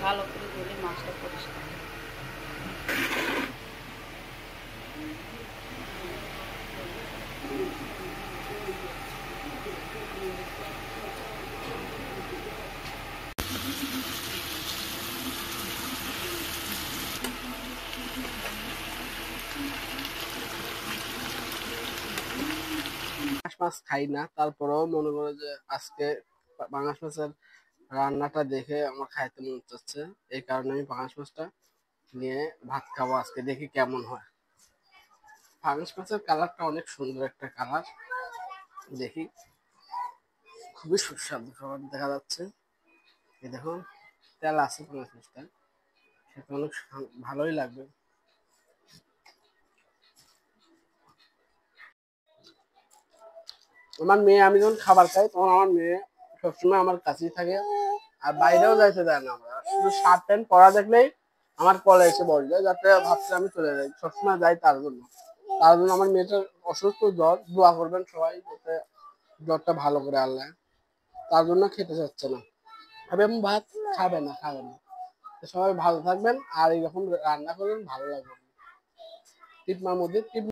ভালো করে ধুলে মাছটা পরিষ্কার। পাঙাশ মাছ খাই না, তারপরেও মনে করো যে আজকে পাঙাশ মাছের রান্নাটা দেখে আমার খাইতে মন চাচ্ছে। এই কারণে আমি পাঙাশ মাছটা নিয়ে ভাত খাবো আজকে, দেখি কেমন হয়। পাঙাশ মাছের কালারটা অনেক সুন্দর একটা কালার, দেখি খুবই সুস্বাদু খাবার দেখা যাচ্ছে। এই দেখুন তেল আছে পাঙাশ মাছটা, খেতে অনেক ভালোই লাগবে। আমার মেয়ে, আমি যখন খাবার খাই তখন আমার মেয়ে সবসময় আমার কাছেই থাকে, আর বাইরেও যাইতে দেয় না। আমরা শুধু শার্ট প্যান্ট পরা দেখলেই আমার কলে এসে বসবে, যাতে ভাবছে আমি চলে যাই, সবসময় যাই তার জন্য। তার জন্য আমার মেয়েটার অসুস্থ, জ্বর, দোয়া করবেন সবাই যাতে জ্বরটা ভালো করে আল্লাহ। তার জন্য খেতে চাচ্ছে না, এবং ভাত খাবে না। তো সবাই ভালো থাকবেন, আর এরকম রান্না করবেন, ভালো লাগবে। টিপ মার মধ্যে টিপ